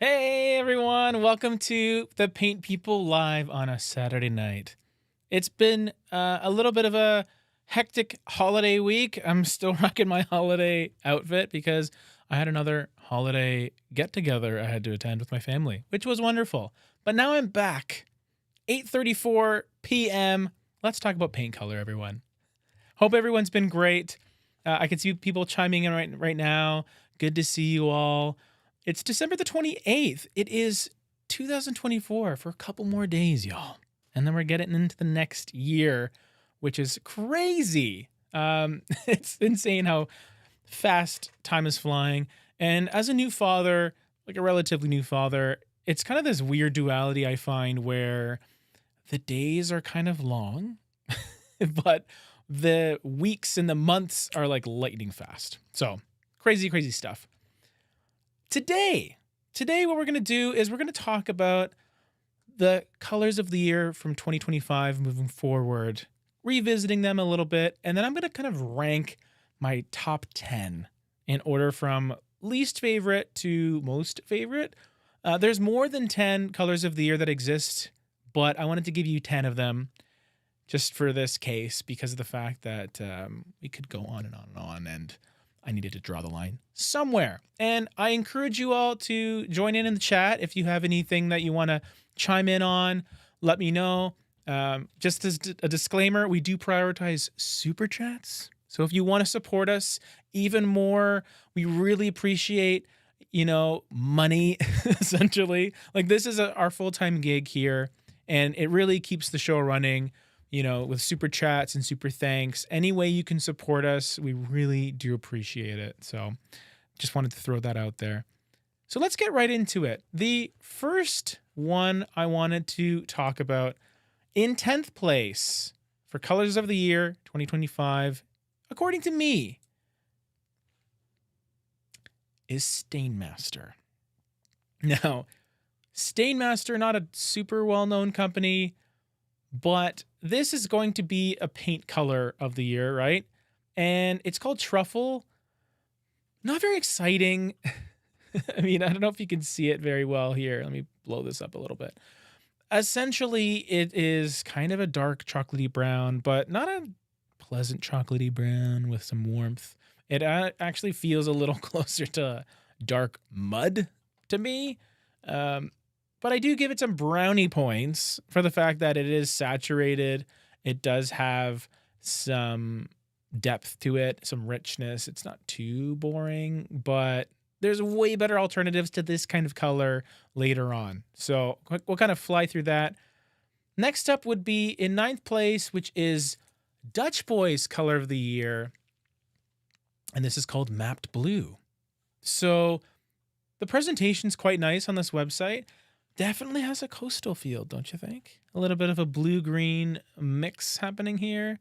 Hey everyone, welcome to the Paint People Live on a Saturday night. It's been a little bit of a hectic holiday week. I'm still rocking my holiday outfit because I had another holiday get together I had to attend with my family, which was wonderful. But now I'm back. 8:34 p.m. Let's talk about paint color, everyone. Hope everyone's been great. I can see people chiming in right now. Good to see you all. It's December the 28th. It is 2024 for a couple more days, y'all. And then we're getting into the next year, which is crazy. It's insane how fast time is flying. And as a new father, like a relatively new father, it's kind of this weird duality I find where the days are kind of long, but the weeks and the months are like lightning fast. So crazy, crazy stuff. Today, what we're going to do is we're going to talk about the colors of the year from 2025 moving forward, revisiting them a little bit, and then I'm going to kind of rank my top 10 in order from least favorite to most favorite. There's more than 10 colors of the year that exist, but I wanted to give you 10 of them just for this case because of the fact that we could go on and on and on, and I needed to draw the line somewhere. And I encourage you all to join in the chat. If you have anything that you want to chime in on, let me know. Just as a disclaimer, we do prioritize super chats. So if you want to support us even more, we really appreciate, money, essentially. Like this is our full-time gig here, and it really keeps the show running. With super chats and super thanks. Any way you can support us, we really do appreciate it. So just wanted to throw that out there. So let's get right into it. The first one I wanted to talk about in 10th place for Colors of the Year 2025, according to me, is Stainmaster. Now, Stainmaster, not a super well-known company, but this is going to be a paint color of the year, right? And it's called Truffle. Not very exciting. I mean, I don't know if you can see it very well here. Let me blow this up a little bit. Essentially, it is kind of a dark chocolatey brown, but not a pleasant chocolatey brown with some warmth. It actually feels a little closer to dark mud to me. But I do give it some brownie points for the fact that it is saturated. It does have some depth to it, some richness. It's not too boring, but there's way better alternatives to this kind of color later on. So we'll kind of fly through that. Next up would be in 9th place, which is Dutch Boy's color of the year. And this is called Mapped Blue. So the presentation's quite nice on this website. definitely has a coastal feel, don't you think? A little bit of a blue-green mix happening here.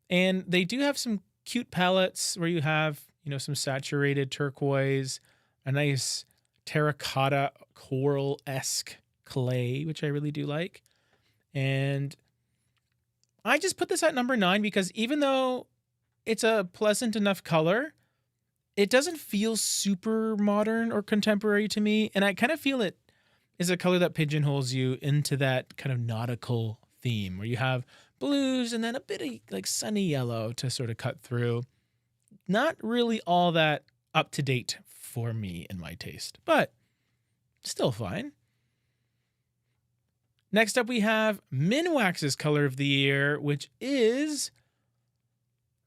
And they do have some cute palettes where you have, some saturated turquoise, a nice terracotta coral-esque clay, which I really do like. And I just put this at number 9 because even though it's a pleasant enough color, it doesn't feel super modern or contemporary to me. And I kind of feel it is a color that pigeonholes you into that kind of nautical theme where you have blues and then a bit of like sunny yellow to sort of cut through. Not really all that up to date for me in my taste, but still fine. Next up, we have Minwax's color of the year, which is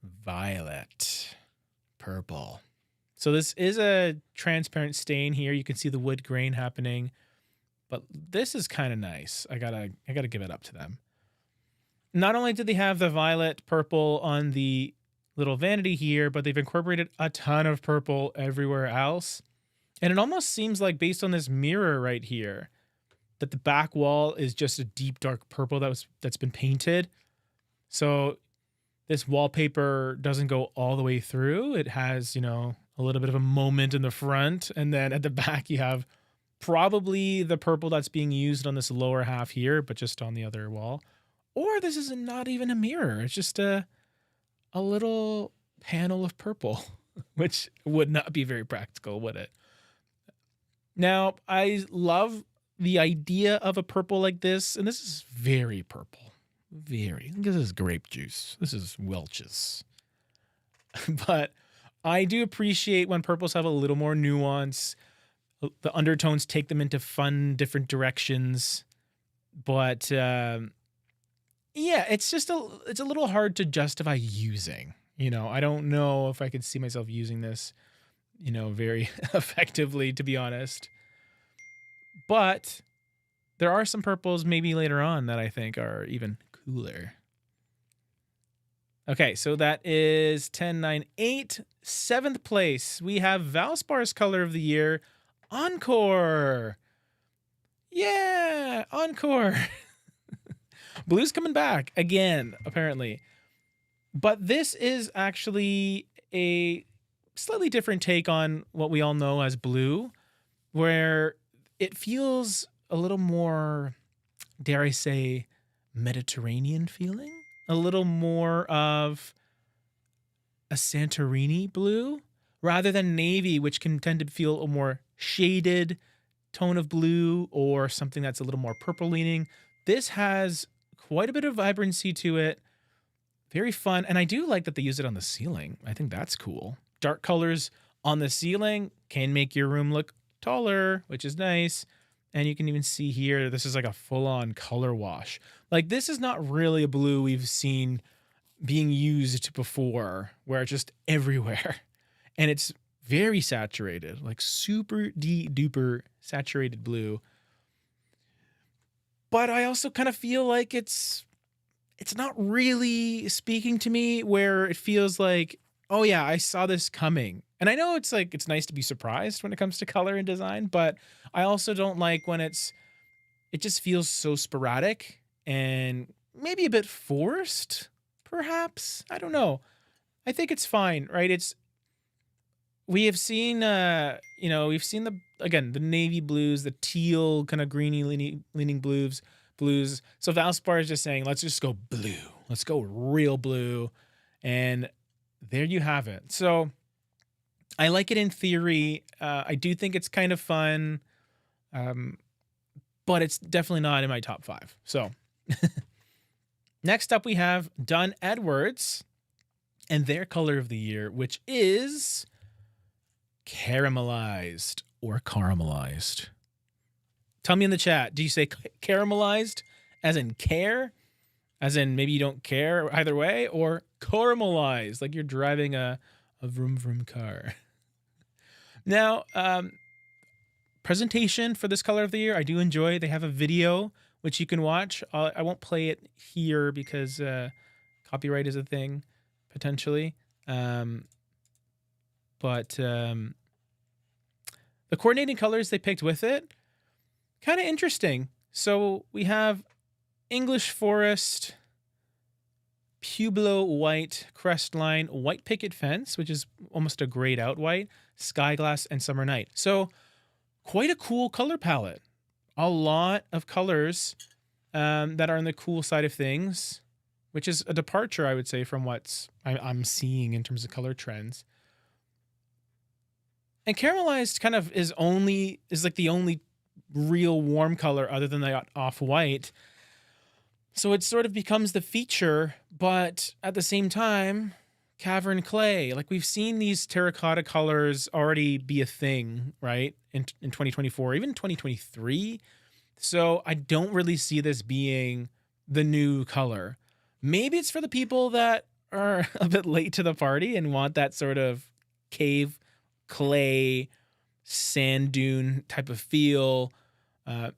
violet purple. So this is a transparent stain here. You can see the wood grain happening, but this is kind of nice. I gotta give it up to them. Not only do they have the violet purple on the little vanity here, but they've incorporated a ton of purple everywhere else. And it almost seems like, based on this mirror right here, that the back wall is just a deep dark purple that's been painted. So this wallpaper doesn't go all the way through. It has, a little bit of a moment in the front, and then at the back you have probably the purple that's being used on this lower half here, but just on the other wall. Or this is not even a mirror. It's just a little panel of purple, which would not be very practical, would it? Now, I love the idea of a purple like this, and this is very purple. Very. This is grape juice. This is Welch's. But I do appreciate when purples have a little more nuance. The undertones take them into fun, different directions. But yeah, it's a little hard to justify using. I don't know if I could see myself using this, very effectively, to be honest. But there are some purples maybe later on that I think are even cooler. Okay, so that is 10, 9, 8. 7th place, we have Valspar's color of the year, Encore. Yeah, Encore. Blue's coming back again, apparently. But this is actually a slightly different take on what we all know as blue, where it feels a little more, dare I say, Mediterranean feeling. A little more of a Santorini blue rather than navy, which can tend to feel a more shaded tone of blue or something that's a little more purple leaning. This has quite a bit of vibrancy to it. Very fun. And I do like that they use it on the ceiling. I think that's cool. Dark colors on the ceiling can make your room look taller, which is nice. And you can even see here, this is like a full-on color wash. Like, this is not really a blue we've seen being used before, where it's just everywhere. And it's very saturated, like super duper saturated blue. But I also kind of feel like it's not really speaking to me, where it feels like, oh yeah, I saw this coming. And I know it's nice to be surprised when it comes to color and design, but I also don't like when it just feels so sporadic and maybe a bit forced, perhaps. I don't know. I think it's fine, right? We have seen, we've seen the navy blues, the teal kind of greeny leaning blues. So Valspar is just saying, let's just go blue. Let's go real blue. And there you have it. So I like it in theory. I do think it's kind of fun, but it's definitely not in my top 5. So next up, we have Dunn Edwards and their color of the year, which is caramelized or caramelized. Tell me in the chat, do you say caramelized as in care? As in maybe you don't care either way? Or caramelized, like you're driving a vroom vroom car? Now, presentation for this color of the year, I do enjoy. They have a video, which you can watch. I won't play it here because copyright is a thing, potentially. But the coordinating colors they picked with it, kind of interesting. So we have English Forest, Pueblo White, Crestline, White Picket Fence, which is almost a grayed out white, Sky Glass, and Summer Night. So quite a cool color palette. A lot of colors that are on the cool side of things, which is a departure, I would say, from what I'm seeing in terms of color trends. And caramelized kind of is like the only real warm color other than the off-white. So it sort of becomes the feature, but at the same time, cavern clay. Like we've seen these terracotta colors already be a thing, right? In 2024, even 2023. So I don't really see this being the new color. Maybe it's for the people that are a bit late to the party and want that sort of cave clay sand dune type of feel.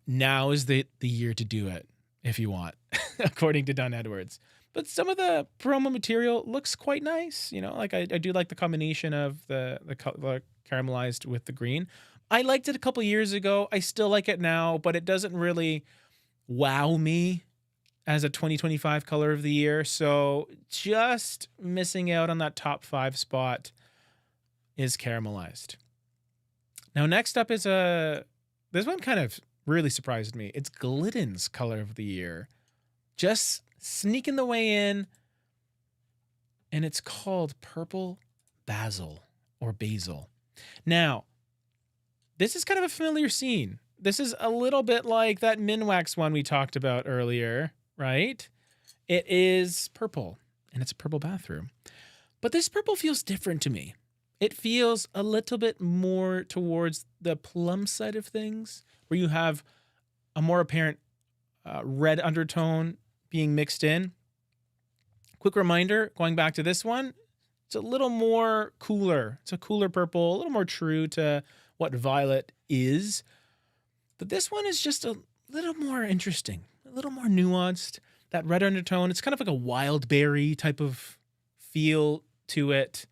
Now is the year to do it if you want, according to Don Edwards. But some of the promo material looks quite nice. You know, like I do like the combination of the color caramelized with the green. I liked it a couple years ago. I still like it now, but it doesn't really wow me as a 2025 color of the year. So just missing out on that top 5 spot is caramelized. Now, next up is this one kind of really surprised me. It's Glidden's color of the year. Just sneaking the way in. And it's called Purple Basil or Basil. Now, this is kind of a familiar scene. This is a little bit like that Minwax one we talked about earlier, right? It is purple, and it's a purple bathroom. But this purple feels different to me. It feels a little bit more towards the plum side of things, where you have a more apparent red undertone being mixed in. Quick reminder, going back to this one, it's a little more cooler. It's a cooler purple, a little more true to what violet is. But this one is just a little more interesting, a little more nuanced. That red undertone, it's kind of like a wild berry type of feel to it.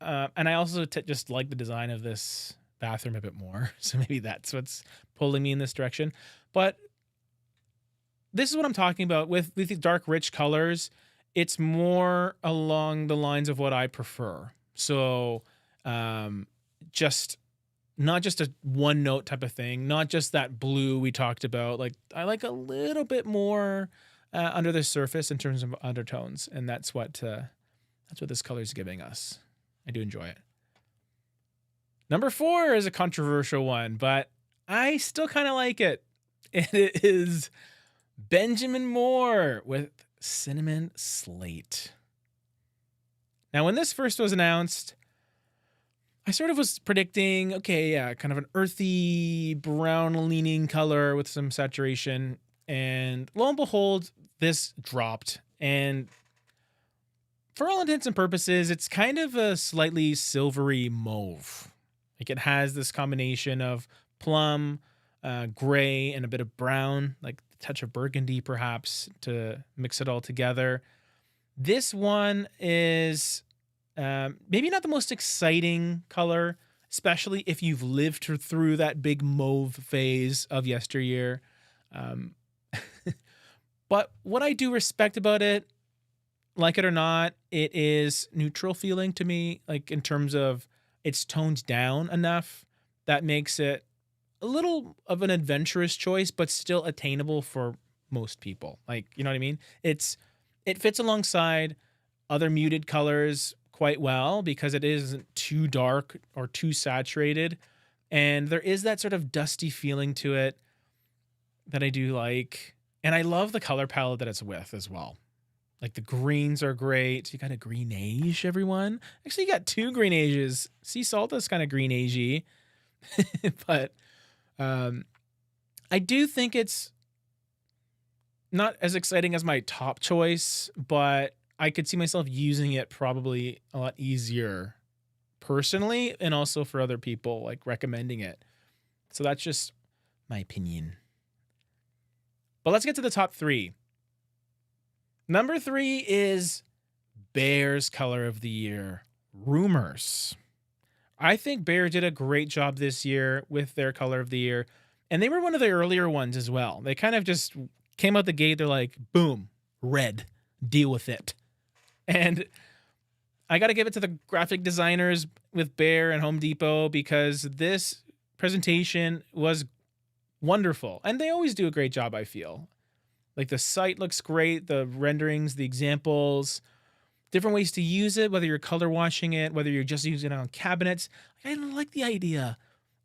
And I also just like the design of this bathroom a bit more. So maybe that's what's pulling me in this direction. But this is what I'm talking about with these dark, rich colors. It's more along the lines of what I prefer. So just not just a one note type of thing, not just that blue we talked about. Like I like a little bit more under the surface in terms of undertones. And that's what this color is giving us. I do enjoy it. Number 4 is a controversial one, but I still kind of like it. It is Benjamin Moore with Cinnamon Slate. Now, when this first was announced, I sort of was predicting, okay, yeah, kind of an earthy, brown-leaning color with some saturation. And lo and behold, this dropped. And for all intents and purposes, it's kind of a slightly silvery mauve. Like it has this combination of plum, gray, and a bit of brown, like a touch of burgundy perhaps to mix it all together. This one is maybe not the most exciting color, especially if you've lived through that big mauve phase of yesteryear. But what I do respect about it, like it or not, it is neutral feeling to me, like in terms of it's toned down enough that makes it a little of an adventurous choice, but still attainable for most people. Like, you know what I mean? It fits alongside other muted colors quite well because it isn't too dark or too saturated. And there is that sort of dusty feeling to it that I do like. And I love the color palette that it's with as well. Like the greens are great. You got a greenage, everyone. Actually, you got 2 greenages. Sea salt is kind of greenagey. But I do think it's not as exciting as my top choice, but I could see myself using it probably a lot easier personally and also for other people, like recommending it. So that's just my opinion. But let's get to the top 3. Number 3 is Bear's color of the year, Rumors. I think Bear did a great job this year with their color of the year. And they were one of the earlier ones as well. They kind of just came out the gate. They're like, boom, red, deal with it. And I got to give it to the graphic designers with Behr and Home Depot, because this presentation was wonderful. And they always do a great job, I feel. Like, the site looks great, the renderings, the examples, different ways to use it, whether you're color washing it, whether you're just using it on cabinets. I like the idea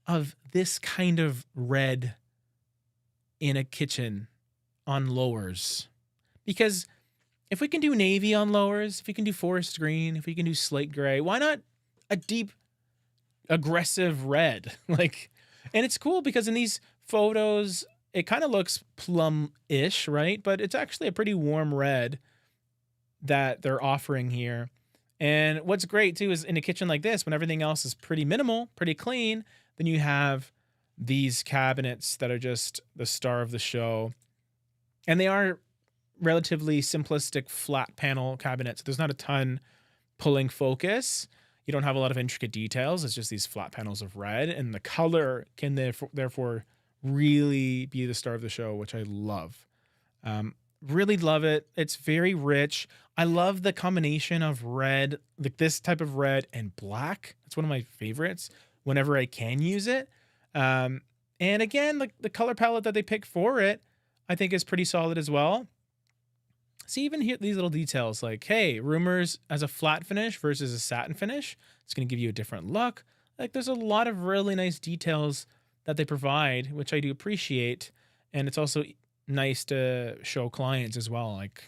of this kind of red in a kitchen on lowers. Because if we can do navy on lowers, if we can do forest green, if we can do slate gray, why not a deep, aggressive red? Like, and it's cool because in these photos, it kind of looks plum-ish, right? But it's actually a pretty warm red that they're offering here. And what's great too is in a kitchen like this, when everything else is pretty minimal, pretty clean, then you have these cabinets that are just the star of the show. And they are relatively simplistic flat panel cabinets. There's not a ton pulling focus. You don't have a lot of intricate details. It's just these flat panels of red, and the color can therefore really be the star of the show, which I love. Really love it. It's very rich. I love the combination of red, like this type of red and black. It's one of my favorites whenever I can use it. And again, like the color palette that they pick for it, I think is pretty solid as well. See, even here, these little details like, hey, rumors as a flat finish versus a satin finish. It's going to give you a different look. Like, there's a lot of really nice details that they provide, which I do appreciate. And it's also nice to show clients as well, like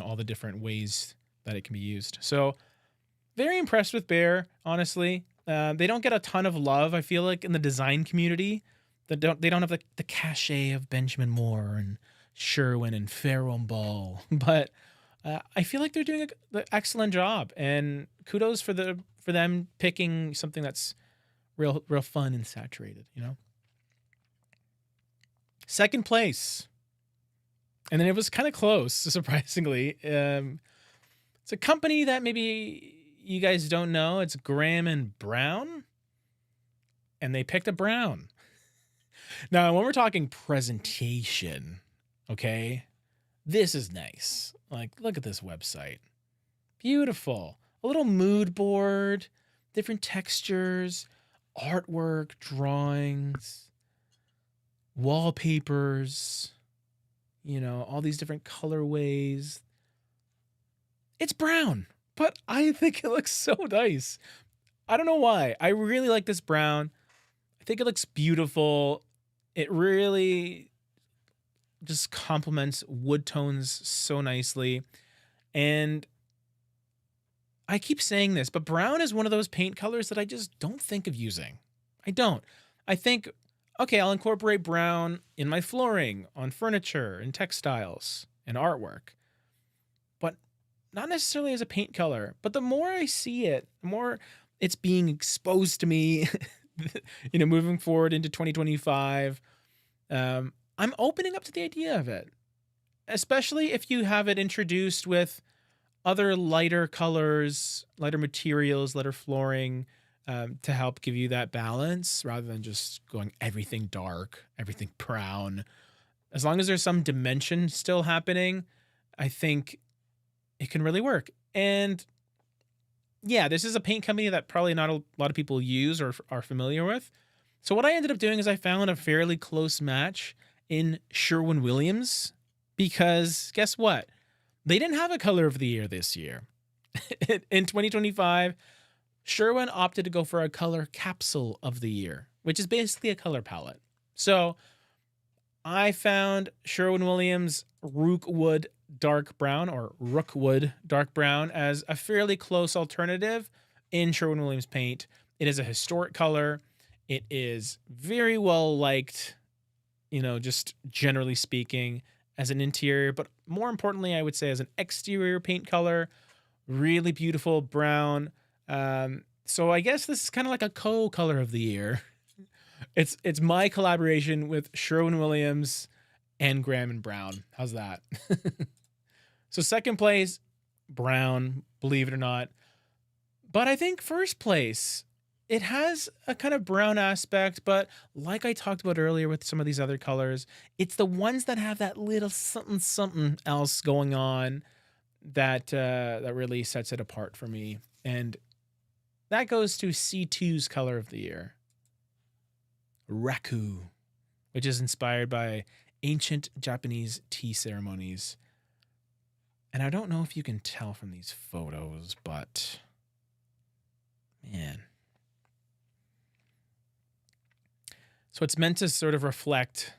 all the different ways that it can be used. So very impressed with Behr, honestly. They don't get a ton of love, I feel like, in the design community. They don't have the cachet of Benjamin Moore and Sherwin and Farrow & Ball, but I feel like they're doing an excellent job, and kudos for them picking something that's real fun and saturated, Second place, and then it was kind of close, surprisingly. It's a company that maybe you guys don't know. It's Graham and Brown, and they picked a brown. Now, when we're talking presentation, okay, this is nice. Like, look at this website. Beautiful. A little mood board, different textures, artwork, drawings, wallpapers, all these different colorways. It's brown, but I think it looks so nice. I don't know why. I really like this brown. I think it looks beautiful. It really just complements wood tones so nicely. And I keep saying this, but brown is one of those paint colors that I just don't think of using. I don't. I think, okay, I'll incorporate brown in my flooring, on furniture, and textiles, and artwork, but not necessarily as a paint color. But the more I see it, the more it's being exposed to me, moving forward into 2025, I'm opening up to the idea of it, especially if you have it introduced with other lighter colors, lighter materials, lighter flooring, to help give you that balance rather than just going everything dark, everything brown. As long as there's some dimension still happening, I think it can really work. And yeah, this is a paint company that probably not a lot of people use or are familiar with. So what I ended up doing is I found a fairly close match in Sherwin-Williams, because guess what? They didn't have a color of the year this year. In 2025, Sherwin opted to go for a color capsule of the year, which is basically a color palette. So I found Sherwin-Williams Rookwood Dark Brown, or Rookwood Dark Brown, as a fairly close alternative in Sherwin-Williams paint. It is a historic color. It is very well liked, just generally speaking, as an interior, but more importantly, I would say as an exterior paint color. Really beautiful brown. So I guess this is kind of like a co-color of the year. It's my collaboration with Sherwin-Williams and Graham and Brown. How's that? So second place, brown, believe it or not. But I think first place it has a kind of brown aspect, but like I talked about earlier with some of these other colors, it's the ones that have that little something something else going on that really sets it apart for me. And that goes to C2's color of the year, Raku, which is inspired by ancient Japanese tea ceremonies. And I don't know if you can tell from these photos, but man. So it's meant to sort of reflect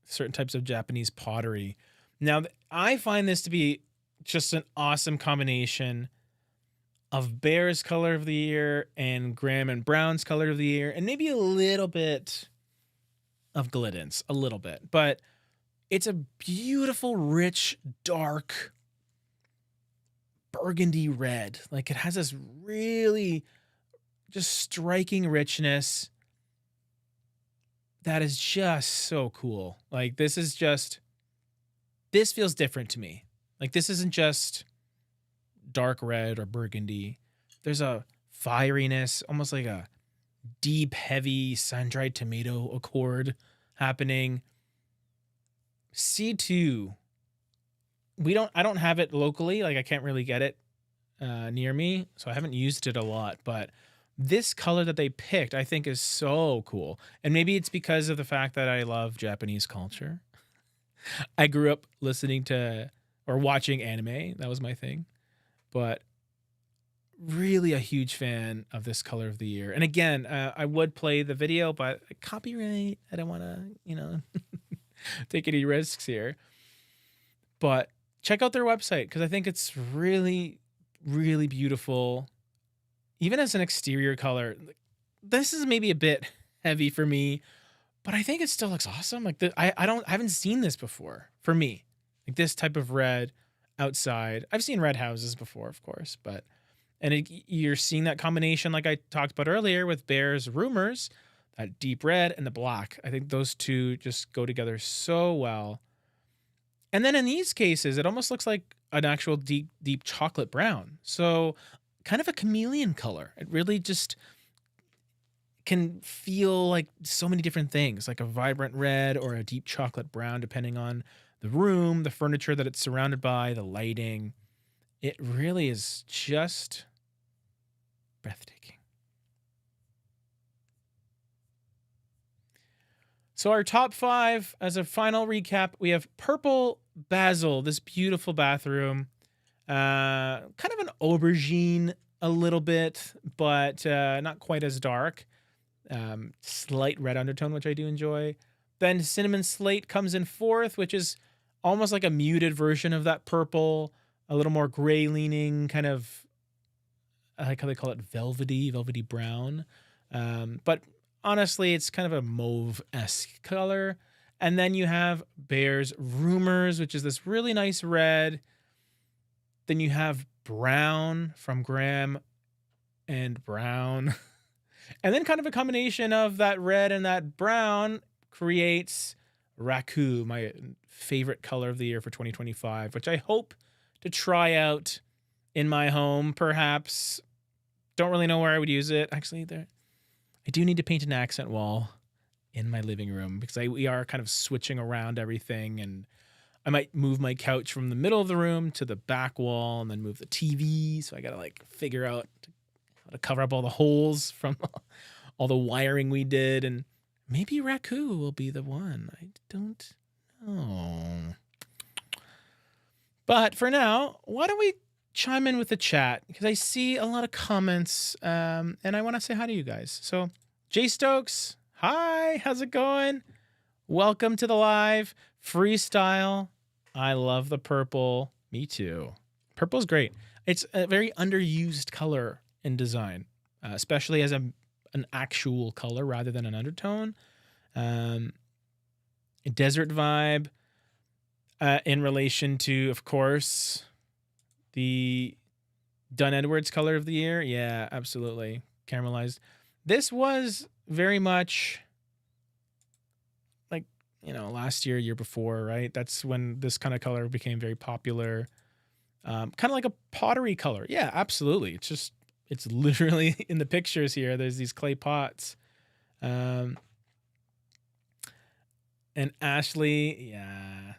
certain types of Japanese pottery. Now, I find this to be just an awesome combination of Bear's color of the year and Graham and Brown's color of the year, and maybe a little bit of Glidden's, a little bit. But it's a beautiful, rich, dark burgundy red. Like, it has this really just striking richness that is just so cool. Like, this feels different to me. Like, this isn't just dark red or burgundy. There's a fieriness, almost like a deep, heavy sun-dried tomato accord happening. C2, I don't have it locally. Like, I can't really get it near me, so I haven't used it a lot. But this color that they picked, I think, is so cool. And maybe it's because of the fact that I love Japanese culture. I grew up listening to or watching anime. That was my thing. But really a huge fan of this color of the year. And again, I would play the video, but copyright, I don't want to, take any risks here. But check out their website because I think it's really, really beautiful. Even as an exterior color, this is maybe a bit heavy for me, but I think it still looks awesome. Like, I haven't seen this before for me. Like, this type of red outside. I've seen red houses before, of course, you're seeing that combination like I talked about earlier with Bear's Rumors, that deep red and the black. I think those two just go together so well. And then in these cases, it almost looks like an actual deep, deep chocolate brown. So kind of a chameleon color. It really just can feel like so many different things, like a vibrant red or a deep chocolate brown, depending on the room, the furniture that it's surrounded by, the lighting. It really is just breathtaking. So our top 5, as a final recap, we have Purple Basil, this beautiful bathroom. Kind of an aubergine a little bit, but not quite as dark. Slight red undertone, which I do enjoy. Then Cinnamon Slate comes in 4th, which is almost like a muted version of that purple, a little more gray leaning, kind of, I like how they call it, velvety brown. But honestly, it's kind of a mauve-esque color. And then you have Bear's Rumors, which is this really nice red. Then you have Brown from Graham and Brown. And then kind of a combination of that red and that brown creates Raku, my favorite color of the year for 2025, which I hope to try out in my home, perhaps. Don't really know where I would use it. Actually, I do need to paint an accent wall in my living room because we are kind of switching around everything, and I might move my couch from the middle of the room to the back wall and then move the TV. So I got to figure out how to cover up all the holes from all the wiring we did. And maybe Raku will be the one. I don't know. But for now, why don't we chime in with the chat? Because I see a lot of comments, and I want to say hi to you guys. So, Jay Stokes, hi, how's it going? Welcome to the live freestyle. I love the purple. Me too. Purple's great. It's a very underused color in design, especially as an actual color rather than an undertone. A desert vibe in relation to, of course, the Dunn Edwards color of the year. Yeah, absolutely. Caramelized. This was very much last year before, right? That's when this kind of color became very popular. Kind of like a pottery color. Yeah, absolutely. It's just It's literally in the pictures here. There's these clay pots. And Ashley, yeah,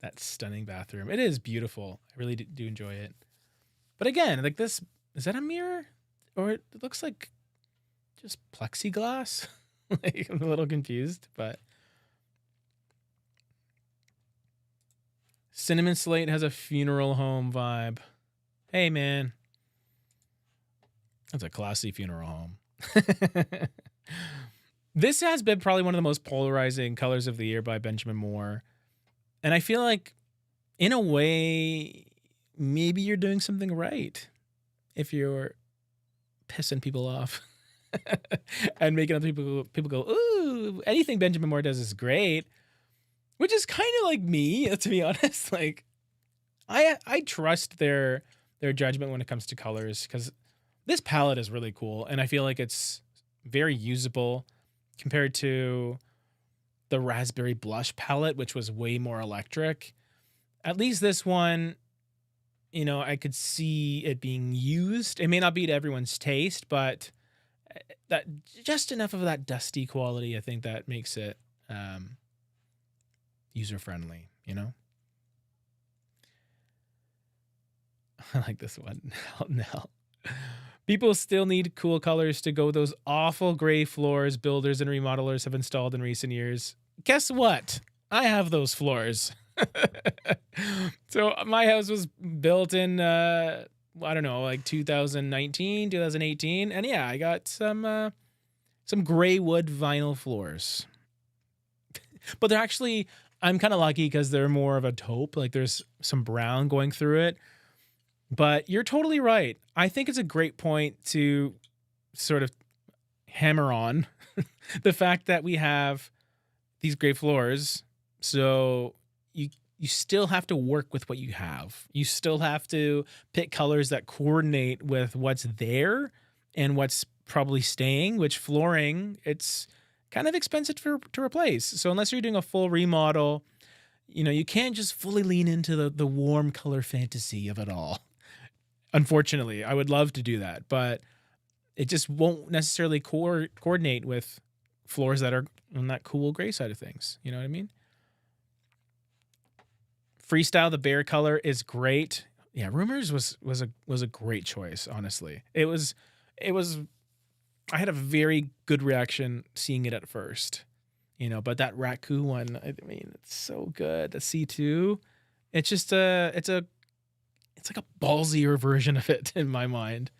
that stunning bathroom. It is beautiful. I really do enjoy it. But again, like this, is that a mirror? Or it looks like just plexiglass? Like, I'm a little confused, but Cinnamon Slate has a funeral home vibe. Hey, man. That's a classy funeral home. This has been probably one of the most polarizing colors of the year by Benjamin Moore. And I feel like, in a way, maybe you're doing something right if you're pissing people off and making other people go, ooh, anything Benjamin Moore does is great, which is kind of like me, to be honest. Like, I trust their judgment when it comes to colors, because this palette is really cool, and I feel like it's very usable compared to the Raspberry Blush palette, which was way more electric. At least this one, you know, I could see it being used. It may not be to everyone's taste, but that just enough of that dusty quality, I think, that makes it user friendly, you know? I like this one. Now. People still need cool colors to go those awful gray floors builders and remodelers have installed in recent years. Guess what? I have those floors. So my house was built in, I don't know, like 2019, 2018. And yeah, I got some gray wood vinyl floors. But they're actually, I'm kind of lucky because they're more of a taupe. Like there's some brown going through it. But you're totally right. I think it's a great point to sort of hammer on the fact that we have these gray floors. So you still have to work with what you have. You still have to pick colors that coordinate with what's there and what's probably staying, which flooring, it's kind of expensive to replace. So unless you're doing a full remodel, you know, you can't just fully lean into the warm color fantasy of it all. Unfortunately, I would love to do that, but it just won't necessarily coordinate with floors that are on that cool gray side of things. You know what I mean? Freestyle, the bear color is great. Yeah, Rumors was a great choice, honestly. It was I had a very good reaction seeing it at first. You know, but that Raku one, I mean, it's so good. The C2, it's just it's like a ballsier version of it in my mind.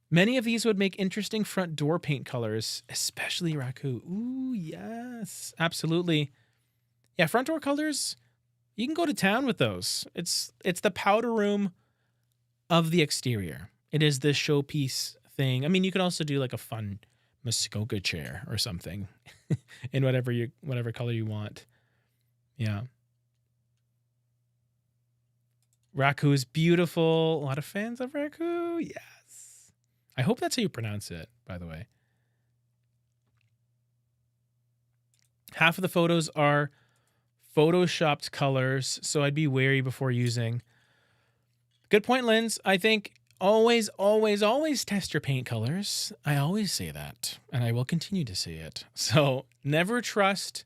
Many of these would make interesting front door paint colors, especially Raku. Ooh, yes, absolutely. Yeah, front door colors, you can go to town with those. It's the powder room of the exterior. It is this showpiece thing. I mean, you can also do like a fun Muskoka chair or something in whatever color you want. Yeah. Raku is beautiful. A lot of fans of Raku. Yes. I hope that's how you pronounce it, by the way. Half of the photos are photoshopped colors, so I'd be wary before using. Good point, Linz. I think always, always, always test your paint colors. I always say that, and I will continue to say it. So never trust,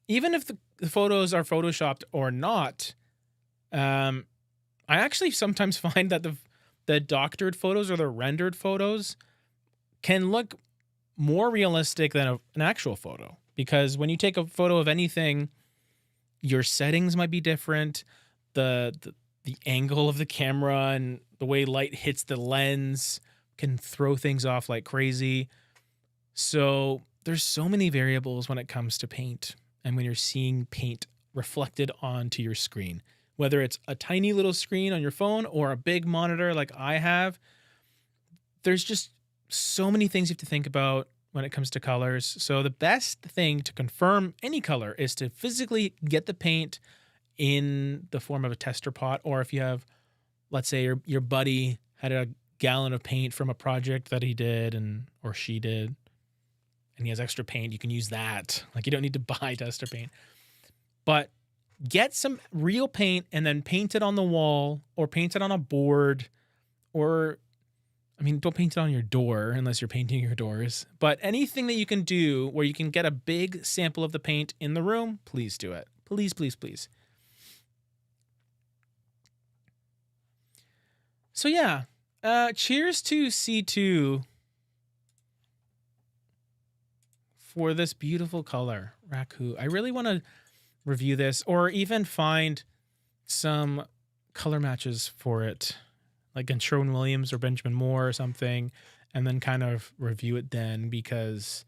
even if the photos are photoshopped or not. I actually sometimes find that the doctored photos or the rendered photos can look more realistic than an actual photo. Because when you take a photo of anything, your settings might be different. The angle of the camera and the way light hits the lens can throw things off like crazy. So there's so many variables when it comes to paint and when you're seeing paint reflected onto your screen. Whether it's a tiny little screen on your phone or a big monitor like I have, there's just so many things you have to think about when it comes to colors. So the best thing to confirm any color is to physically get the paint in the form of a tester pot, or if you have, let's say your buddy had a gallon of paint from a project that he did or she did, and he has extra paint, you can use that. Like, you don't need to buy tester paint. But get some real paint and then paint it on the wall or paint it on a board or I mean, don't paint it on your door unless you're painting your doors. But anything that you can do where you can get a big sample of the paint in the room, please do it. Please, please, please. So yeah, cheers to C2 for this beautiful color, Raku. I really want to review this or even find some color matches for it, like in Sherwin-Williams or Benjamin Moore or something, and then kind of review it then, because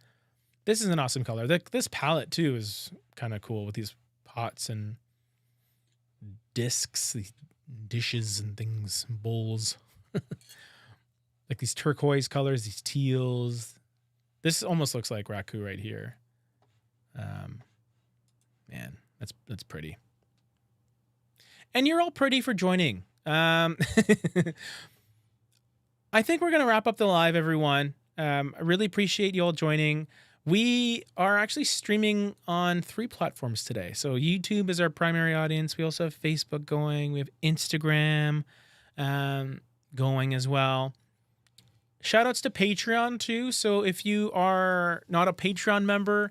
this is an awesome color. This palette too is kind of cool with these pots and discs, these dishes and things, bowls. Like these turquoise colors, these teals. This almost looks like Raku right here. Man, that's pretty. And you're all pretty for joining. I think we're going to wrap up the live, everyone. I really appreciate you all joining. We are actually streaming on 3 platforms today. So YouTube is our primary audience. We also have Facebook going. We have Instagram going as well. Shout outs to Patreon too. So if you are not a Patreon member,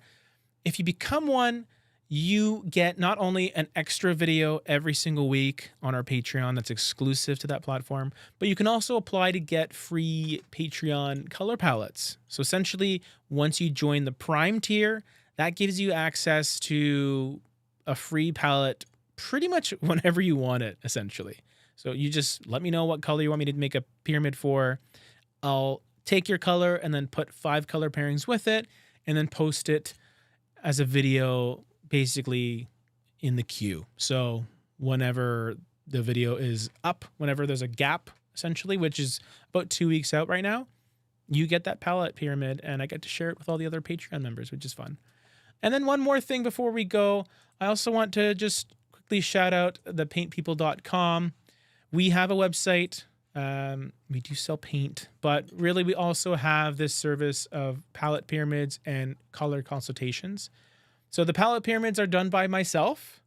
if you become one, you get not only an extra video every single week on our Patreon that's exclusive to that platform, but you can also apply to get free Patreon color palettes. So essentially, once you join the Prime tier, that gives you access to a free palette pretty much whenever you want it, essentially. So you just let me know what color you want me to make a pyramid for. I'll take your color and then put 5 color pairings with it and then post it as a video basically in the queue. So whenever the video is up, whenever there's a gap, essentially, which is about 2 weeks out right now, you get that palette pyramid and I get to share it with all the other Patreon members, which is fun. And then one more thing before we go, I also want to just quickly shout out the paintpeople.com. We have a website. We do sell paint, but really we also have this service of palette pyramids and color consultations. So the palette pyramids are done by myself.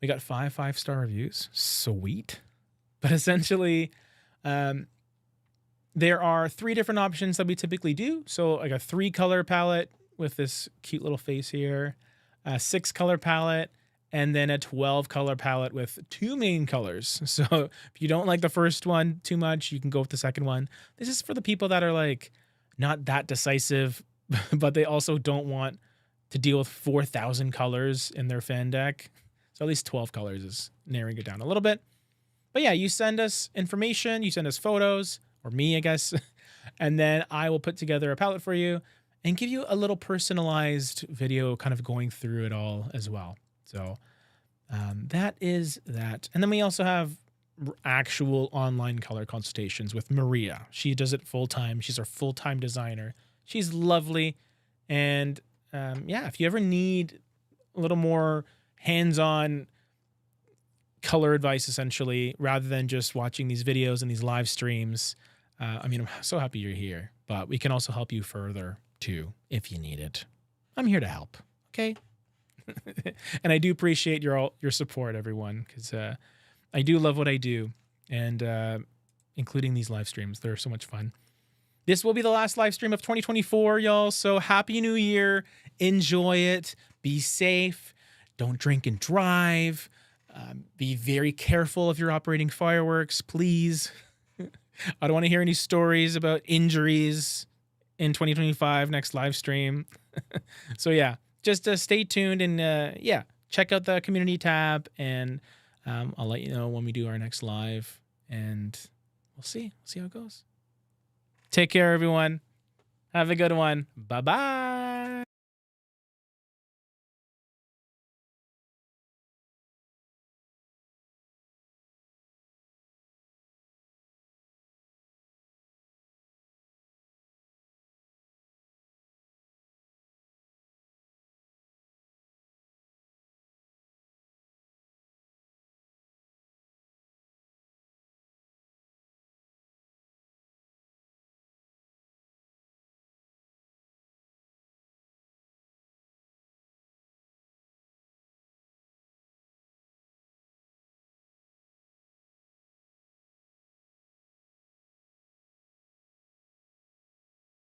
We got 5 5-star reviews. Sweet. But essentially, there are 3 different options that we typically do. So like a 3 color palette with this cute little face here, a 6 color palette, and then a 12 color palette with 2 main colors. So if you don't like the first one too much, you can go with the second one. This is for the people that are like not that decisive, but they also don't want to deal with 4,000 colors in their fan deck. So at least 12 colors is narrowing it down a little bit. But yeah, you send us information, you send us photos, or me, I guess, and then I will put together a palette for you and give you a little personalized video kind of going through it all as well. So that is that. And then we also have actual online color consultations with Maria. She does it full-time. She's our full-time designer. She's lovely. And yeah, if you ever need a little more hands-on color advice, essentially, rather than just watching these videos and these live streams, I mean, I'm so happy you're here, but we can also help you further too, if you need it. I'm here to help. Okay. And I do appreciate your support, everyone, because I do love what I do, and including these live streams. They're so much fun. This will be the last live stream of 2024, y'all. So happy New Year. Enjoy it. Be safe. Don't drink and drive. Be very careful if you're operating fireworks, please. I don't want to hear any stories about injuries in 2025 next live stream. So yeah, just stay tuned and yeah, check out the community tab, and I'll let you know when we do our next live, and we'll see how it goes. Take care, everyone. Have a good one. Bye-bye.